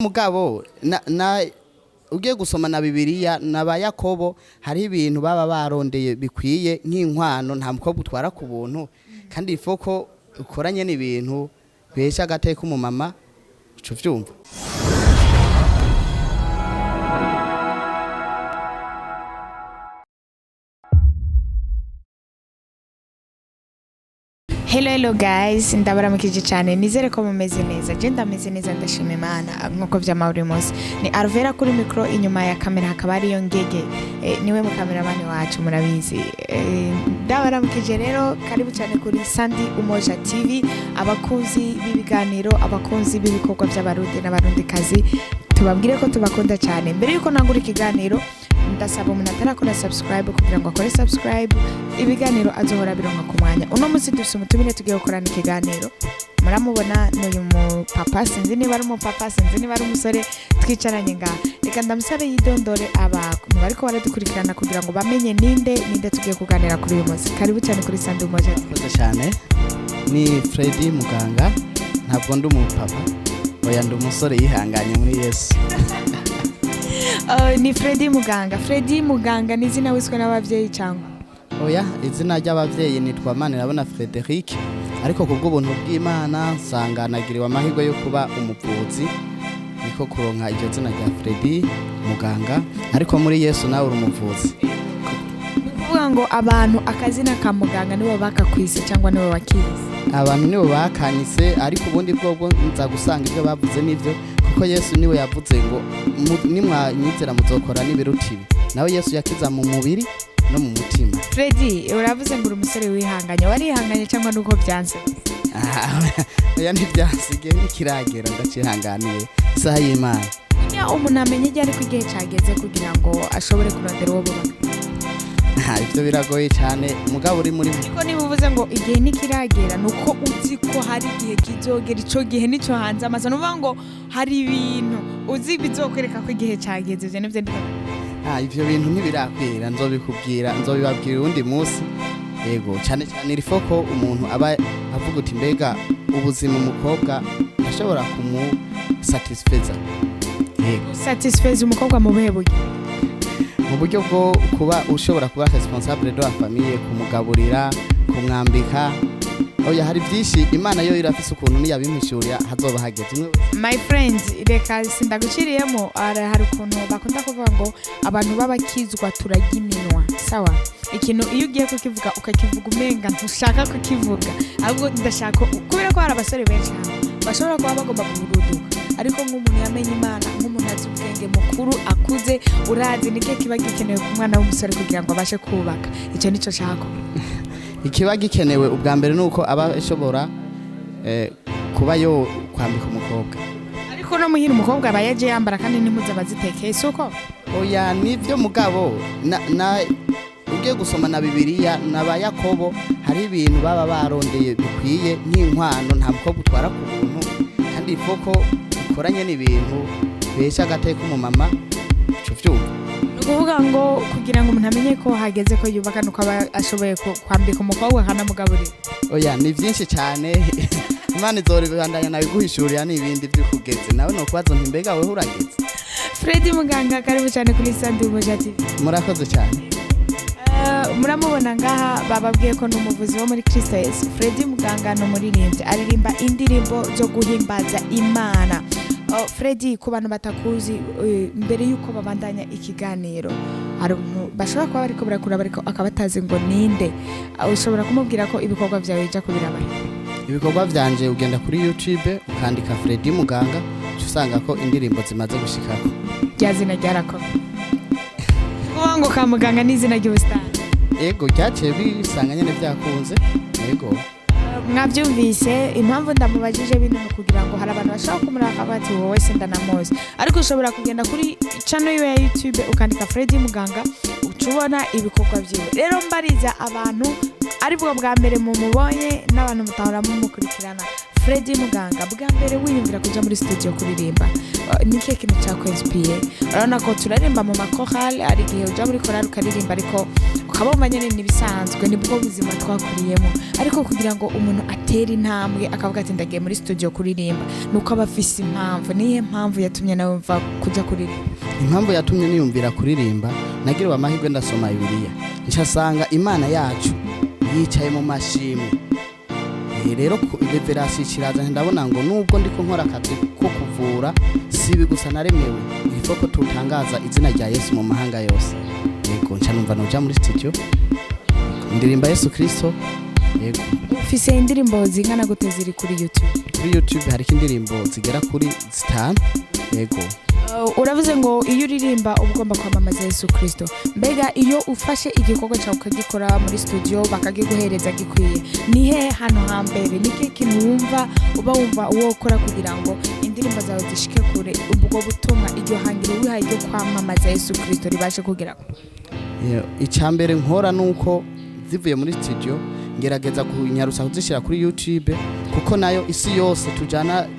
Mugabo na ugiye gusoma na Bibiliya naba Yakobo hari ibintu baba barondeye bikwiye nk'inkwano nta mukobwa utwara ku buntu kandi ifoko ukoranye n'ibintu besha gateka umumama uco vyumva. Hello guys, ndabaramukije cyane nizere ko mumeze neza. Je ndameze neza ndashima Imana nkuko vy'amahuri mose. Ni Arvera kuri micro inyuma ya kamera hakaba ari yo Ngege. Niwe mu kameramani wacu murabizi. Ndabaramukije rero karibu cyane kuri Sandi Umoja TV abakunzi b'ibiganiro abakunzi b'ibikorwa by'abarundi n'abarundikazi tubabwire ko tubakunda cyane. Mbere yuko nangura ikiganiro ndasaba umuntu atarakora subscribe kugira ngo akore subscribe ibiganiro azohora bironka ku mwanya. Uno munsi dufite umutumire tugiye gukorana ikiganiro muramubona n'uyu mu papa sinzi niba ari mu papa sinzi niba ari umusore twicaranye nga reka ndamusabe yidondore abantu bariko baradukurikirana kugira ngo bamenye ninde tugiye kuganira kuri uyu munsi. Karibu cyane kuri Sandi Umoja. Murakoze cyane. Ni Freddy Muganga ntabwo ndi umu papa oya ndi umusore yihanganye muri Yesu. Ni Freddy Muganga. Freddy Muganga ni izina wiswe n'abavyeyi cyangwa? Oya izina ry'abavyeyi nitwa Manirabona Frederic ariko kubwo buntu bw'Imana sanganagiriwe amahirwe yo kuba umuvuzi niko kuronka iryo zina rya Freddy Muganga ariko muri Yesu nawe uri umuvuzi. Kuvuga ngo abantu akazina ka Muganga nibo bakakwise cyangwa nibo wakize? Abantu nibo bakanyise ariko ubundi bwo nza gusanga ibyo bavuze nivyo kuko Yesu niwe yavuze ngo nimwanyizera muzokora n'ibirutibi nawe Yesu yakiza mu mubiri no mu mutima. Freddy uravuze ngo umusore wihanganye warihanganye cyangwa nuko byanse? Oya ntibyasige nikiragera ndacihanganiye isaha y'Imana. Nya umuntu amenye igihe ariko igihe cyageze kugira ngo ashobore kurondera uwo bubaka. Ibyo biragoye cyane mugabo uri muri ariko niba uvuze ngo igihe nikiragera nuko uzi ko hari igihe kizogera ico gihe nico hanze amasa nuvuga ngo hari ibintu uzi bizokwereka ko igihe cyageze je nivyo ndika. Ivyo bintu ntibirakwira nzobibabwira undi munsi. Yego cyane cyane irifoko umuntu aba avuga uti mbega ubuzima umukobwa ashobora satisfeza. Yego satisfeza umukobwa mu buhe buryo? Mu buryo bwo kuba ushobora kuba responsable de la famille kumugaburira kumwambika oya hari byinshi Imana yo irafise ukuntu niyabimishurira hazoba hageze umwe. My friend reka sindaguciriyemo hari ukuntu bakunda kuvuga ngo abantu babakizwa turagiminwa sawa ikintu iyo ugiye kukivuga ukakivuga umenga ntushaka kukivuga ahubwo ndashaka kubera ko hari abasore benshi bashobora kuba bagomba kubuduka ariko nk'umuntu yamenye Imana nk'umuntu azi ubwenge mukuru akuze urazi nike kiba gikenewe ku mwana w'umusore kugira ngo abashe kubaka icyo nico shaka. Ikiba gikenewe ubwa mbere nuko aba ashobora kuba yo kwambika umukobwa ariko no muhira umukobwa abayaje yambara kandi n'impuzu abazitekeye suko oya nivyo mugabo na ugiye gusoma na Bibiliya naba Yakobo hari ibintu baba barondeye bikwiye nk'inkwano nta mukobwa utwara ku buntu kandi ifoko ukoranye n'ibintu besha gateka umumama uco vyumva. Kuvuga ngo kugira ngo umuntu amenye ko hageze ko yubaka nuko aba ashoboye kwambika umukobwa akanamugaburira. Oya ni byinshi cyane Imana izoribandanya nabiguhishurira n'ibindi by'ukugeze nawe no kubazo ntimbega wewe urageze. Freddy Muganga karibu cyane kuri Sandi Umoja TV. Murakoze cyane. Muramubona ngaha bababwiye ko n'umuvuzi wo muri Kristo Yesu. Freddy Muganga no muririmbyi aririmba indirimbo zo guhimbaza Imana. Freddy ku bantu batakuzi mbere yuko babandanya ikiganiro hari bashobora kuba bariko barakura bariko akabatazi ngo ninde ushobora kumubwira ko ibikorwa byawe bija kubiraba? Ibikorwa byanje ugenda kuri YouTube ukandika Freddy Muganga usanga ko indirimbo zimaze gushikako. Ryazina ryarako kuvuga ngo ka Muganga n'izina ry'ubustani. Yego ryaciye bisanga nyene byakunze. Yego mwabyumvise impamvu ndamubajije bino kugira ngo hari abantu bashaka kumuraka bati wowe senda namoze ariko ushobora kugenda kuri channel ya YouTube ukandika Freddy Muganga ucubona ibikorwa byiwe. Rero mbariza abantu ari bwo bwa mbere mu mubonye n'abantu mutahora mu mukurikirana Freddy Muganga bwa mbere wiyumvira kuja muri studio kuririmba nike kintu cyakwinspire urabona ko turaririmba mu makorale ari gihe uja muri korale ukaririmba ariko ukabona nyene nibisanzwe nibwo buzima twakuriyemo ariko kugira ngo umuntu atere intambwe akavuga ati ndagiye muri studio kuririmba nuko abafise impamvu niye mpamvu yatumye nawe mva kuja kuririmba impamvu yatumye niyumvira kuririmba nagiriwe amahirwe ndasoma Bibiliya ncasanga Imana yacu yicaye mu mashimwe rero reverasi kiraza ndabona ngo nubwo ndiko nkora akazi ko kuvura sibi gusa naremewe ifoko tutangaza izina rya Yesu mu mahanga yose yego nca numva noja muri studio ndirimba Yesu Kristo yego ufise indirimbo zingana gute ziri kuri YouTube hari indirimbo zigera kuri 5 yego uravuze ngo iyo uririmba ugomba kwamamaza Yesu Kristo mbega iyo ufashe igikorwa cyawe ukagikora muri studio bakagiguhereza gikwiye nihe hano hambere niki kintu wumva uba wumva uwo ukora kugira ngo indirimbo zawe zishike kure ubwo butumwa iryo hangiro wihaye ryo kwamamaza Yesu Kristo ribashe kugira icyambere nkora nuko zivuye muri studio ngerageza kunyarusa kuzishira kuri YouTube kuko nayo isi yose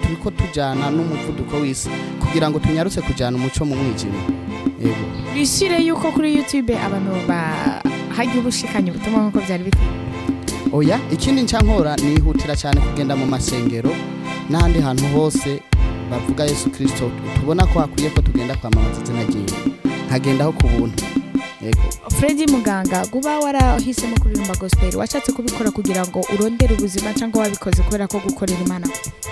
turiko tujana n'umuvuduko w'isi kugira ngo tunyarutse kujana umuco mu mwijima yego bishire yuko kuri YouTube abantu hagiye ubushikanye ubutumwa nkuko byari bikwiye oya ikindi nca nkora nihutira cyane kugenda mu masengero n'ahandi hantu hose bavuga Yesu Kristo tubona ko hakwiye ko tugenda kwamamaza izina ryiwe nkagendaho ku buntu yego Freddy Muganga guba warahisemo kuririmba gospel washatse kubikora kugira ngo urondere ubuzima cyangwa wabikoze kubera ko gukorera Imana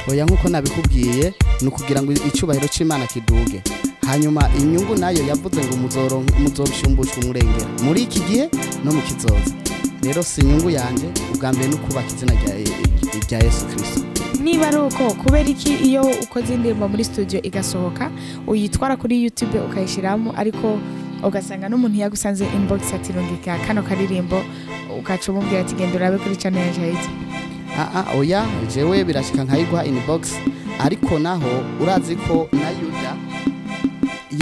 oya nkuko nabikubwiye ni kugira ngo icubahiro c'Imana kiduge hanyuma inyungu nayo yavuze ngo muzobishumbusha umurengera muri iki gihe no mu kizoza rero si inyungu yanje ubwa mbere no kubaka izina rya Yesu Kristo niba ari uko kubera iki iyo ukoze indirimbo muri studio igasohoka uyitwara kuri YouTube ukayishiramo ariko ugasanga n'umuntu yagusanze inbox atirungika kano karirimbo ukaca umubwira ati genda urabe kuri channel yaje oya jewe birashika nkayigwa inbox ariko naho urazi ko na Yuda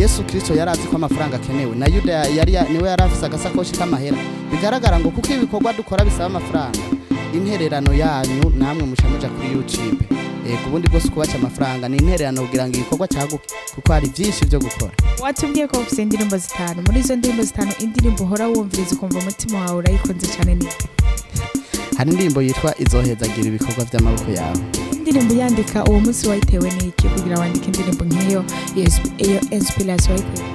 Yesu Kristo yarazi ko amafaranga akenewe na Yuda niwe yarafise agasakoshi k'amahera bigaragara ngo kuko ibikorwa dukora bisaba amafaranga intererano yanyu namwe mushamuja kuri YouTube ubundi bwose kubaca amafaranga ni intererano kugira ngo igikorwa cyaguke kuko hari byinshi byo gukora watubwiye ko ufite indirimbo 5 muri izo ndirimbo 5 indirimbo uhora wumviriza ukumva umutima wawe urayikunze cyane ni hari indirimbo yitwa izohezagira ibikorwa by'amaboko yawe indirimbo yandika uwo munsi wayitewe n'iki kugira wandike indirimbo nk'iyo iyo inspiration wayikuye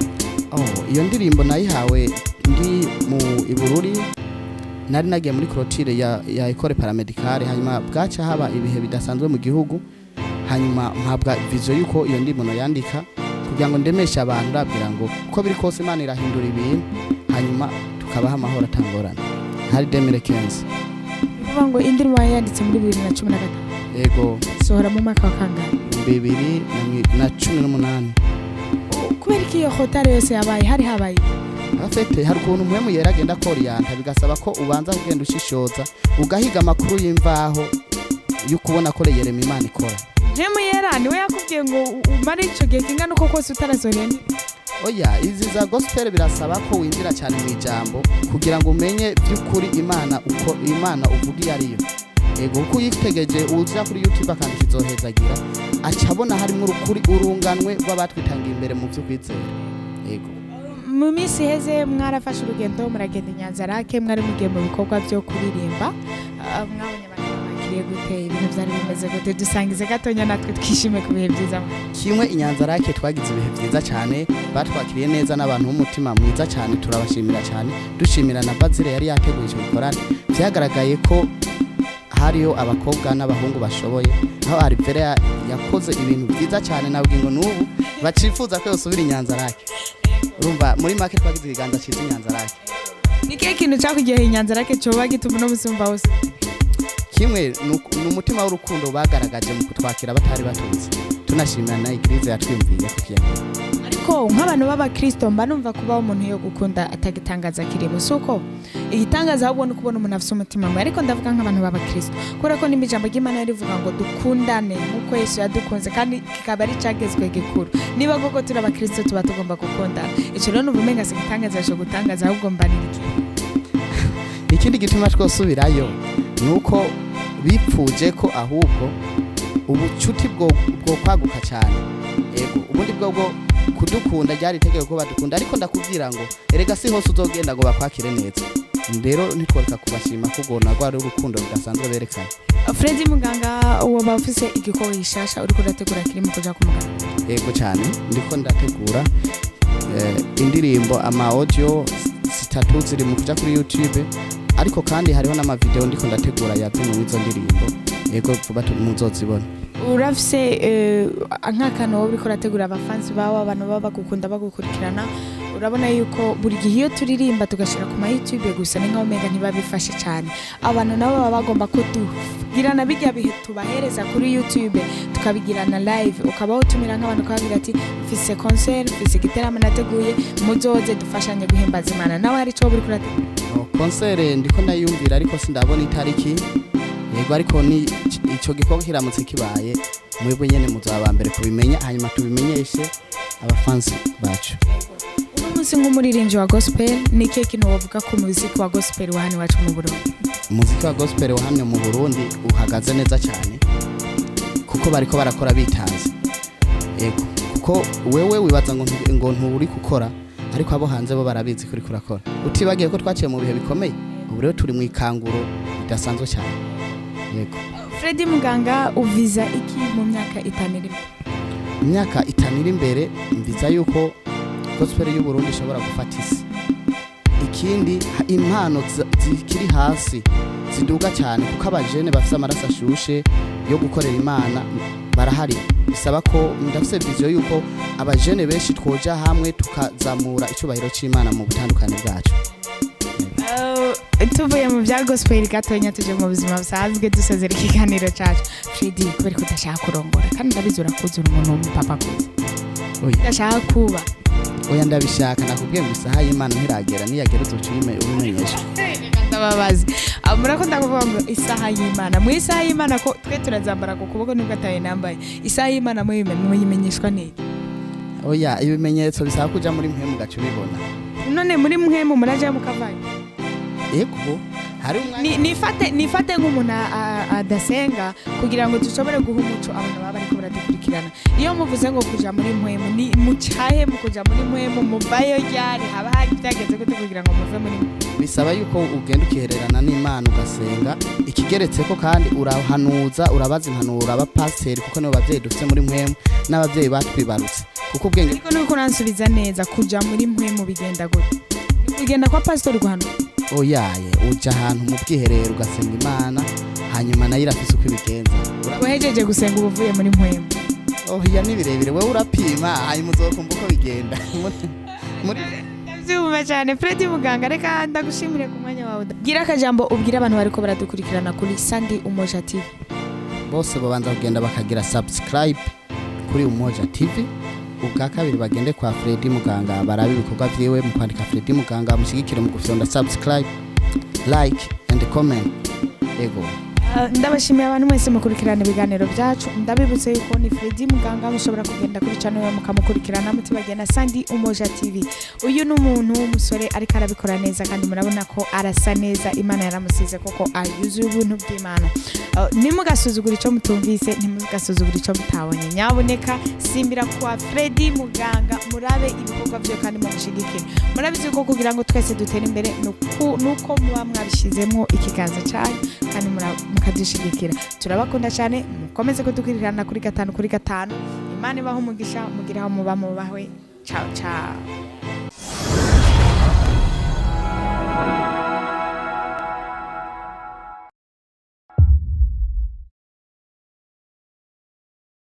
iyo ndirimbo nayihawe ndi mu Ibururi nari nagiye muri clôture ya école paramedicale hanyuma bwaca haba ibihe bidasanzwe mu gihugu hanyuma mpabwa vision yuko iyo ndimono yandika kugira ngo ndemesha abantu rabwira ngo uko biri kose Imana irahindura ibintu hanyuma tukabaha amahoro atangorana hari 2015 bivuga ngo indirimbo yanditse muri 2015 yego sohora mu mwaka wa kangahe 2018 kubera iki iyo hotare yose yabaye habaye afete hari ukuntu muhemu yeragenda koriyanta bigasaba ko ubanza kugenda ushishoza ugahiga amakuru y'imvaho y'ukubona ko Yeremiya Imana ikora Jemu yera niwe yakubwiye ngo umare ico gihe kingana uko kose utarazorene oya izi za gospel birasaba ko winjira cyane mu ijambo kugira ngo umenye by'ukuri Imana uko Imana uvuga ariyo yego uko yitegeje uza kuri YouTube akandika izohezagira acabona harimo urukuri urunganwe rw'abatwitangiye imbere mu byo kwizera yego mu minsi heze mwarafashe urugendo muragenda Nyanzarake mwari mugiye mu bikorwa byo kuririmba mwabonye abantu bakiriye gute ibintu byari bimeze gute dusangize gatonya natwe twishime ku bihe byiza kimwe Nyanzarake twagize ibihe byiza cyane batwakiriye neza n'abantu b'umutima mwiza cyane turabashimira cyane dushimira na Bazire yari yateguye icyo bikorane byagaragaye ko hariyo abakobwa n'abahungu bashoboye aho Arivera yakoze ibintu byiza cyane nabwo ngo n'ubu bacifuza ko yosubira Nyanzarake urumva muri market twagize iganza ciza Nyanzarake nike kintu cyakugiye Nyanzarake cyoba gituma no musumba wose kimwe n'umutima w'urukundo bagaragaje mu kutwakira batari batuzi tunashimira na igirize yatwimviye kukiya ariko nk'abantu b'abakristo mba numva kuba umuntu yo gukunda atagitangaza kirimo suko igitangaza ahubwo no kubona umuntu afite umutima mwe ariko ndavuga nk'abantu b'abakristo kubera ko n'imijambo y'Imana rivuga ngo dukundane nkuko Yesu yadukunze kandi kikaba ari cyagezwe gikuru niba koko turi abakristo tuba tugomba gukundana ico rero n'ubumenga se gitangaza cyo gutangaza ahubwo mbaniriki ikindi gituma twosubirayo nuko bipfuje ko ahubwo ubucuti bwo kwaguka cyane yego ubundi bwo kudukunda ryari itegeko ko badukunda ariko ndakubwira ngo erega si hose uzogenda ngo bakwakire neza rero nitworeka kubashima kugona rwari urukundo rudasanzwe berekana. Freddy Muganga uwo bafise igikorwa gishasha uriko urategura kirimo kuja ku Muganga? Yego cyane ndiko ndategura indirimbo ama audio 3 ziri mu kuja kuri YouTube ariko kandi hariho n'ama video ndiko ndategura yazimwe mu izo ndirimbo yego vuba muzozibona. Urafise nk'akantu wowe uriko urategura abafansi bawe abantu baba bagukunda bagukurikirana urabona yuko buri gihe iyo turirimba tugashira ku YouTube gusa ni nka omega ntibabifashe cyane abantu nabo baba bagomba ko tugirana bijya bihe tubahereza kuri YouTube tukabigirana live ukabaho utumira nk'abantu kabira ati mfise concert mfise giteramo nateguye muzoze dufashanye guhimbaza Imana nawe hari cyo buri kurategura. Concert ndiko ndayumvira ariko sindabona itariki yego ariko ni ico gikorwa kiramutse kibaye mwebwe nyene muzaba mbere kubimenya hanyuma tubimenyeshe abafansi bacu. Umunsi nk'umuririmbyi wa gospel ni keke no wavuga ko muziki wa gospel wa hano wacu mu Burundi? Muziki wa gospel wa hano mu Burundi uhagaze neza cyane kuko bariko barakora bitanze yego kuko wewe wibaza ngo nturi gukora ariko abo hanze bo barabizi kuri kurakora utibagiye ko twaciye mu bihe bikomeye ubu rero turi mu ikanguro bidasanzwe cyane yego. Freddy Muganga uviza iki mu myaka 5 iri imbere? Imyaka 5 iri imbere mviza yuko gospel y'u Burundi ishobora gufata isi ikindi impano zikiri hasi ziduga cyane kuko abajene bafite amaraso ashushe yo gukorera Imana barahari bisaba ko ndafise vision yuko abajene benshi twoja hamwe tukazamura icubahiro c'Imana mu butandukanye bwacu. Tuvuye mu bya gospel gatonya tuje mu buzima busanzwe dusezera ikiganiro cyacu. Freddy kubera ko utashaka kurongora kandi ndabizura kuzura umuntu w'umupapa kuze ndashaka kuba oya ndabishaka nakubwiye ngo isaha y'Imana ntiragera niyagera uzucime ubimenyesha ndababazi murako ndakuvuga ngo isaha y'Imana mu isaha y'Imana ko twe turazambara ku kuboko nubwo ataye nambaye isaha y'Imana muyimenyeshwa niki? Oya ibimenyetso bisaba kuja muri mpemu gacu bibona none muri mpemu muraje mukavaye yego hari umwanya nifate nk'umuntu adasenga kugira ngo dushobore guha umuco abantu baba bariko baradukurikirana iyo muvuze ngo kuja muri mpemu ni mucahe mu kuja muri mpemu muvayo ryari haba hari byageze gute kugira ngo muve muri bisaba yuko ugenda ukihererana n'Imana ugasenga ikigeretse ko kandi urahanuza urabaza impanuro abapasiteri kuko nibo bavyeyi dufite muri mpemu n'abavyeyi batwibarutse kuko ubwenge ariko nuko nansubiza neza kuja muri mpemu bigenda gute bigenda kwa pastor guhanura oyaye uja ahantu mu bwiherero ugasenga Imana hanyuma nayo irafise uko ibigenza wehejeje gusenga ubuvuye muri mpemu oya ni birebire wewe urapima hanyuma uzokumva uko bigenda muri Ndavyumva cyane Freddy Muganga reka ndagushimire ku mwanya wawe gira akajambo ubwira abantu bariko baradukurikirana kuri Sandi Umoja TV bose babanza kugenda bakagira subscribe kuri Umoja TV ubwa kabiri bagende kwa Freddy Muganga barabe ibikorwa vyiwe mu kwandika Freddy Muganga mushigikire mu gufyonda subscribe like and comment ego. Ndabashimiye abantu mwese mukurikirana ibiganiro byacu ndabibutse yuko ni Freddy Muganga mushobora kugenda kuri channel yo mukamukurikirana mutibagena Sandi Umoja TV uyu n'umuntu w'umusore ariko arabikora neza kandi murabona ko arasa neza Imana yaramusize koko ayuzuye ubuntu bw'Imana nimugasuzugura ico mutumvise nimugasuzugura ico mutabonye nyaboneka simbira kwa Freddy Muganga murabe ibikorwa byo kandi mushigikire murabizi ko kugira ngo twese dutere imbere nuko muba mwabishizemo ikiganza cyanyu kandi mukadushigikira turabakunda cyane mukomeze kudukurikirana kuri 5 Imana ibaho umugisha mugiraho muba mubahwe ciao ciao.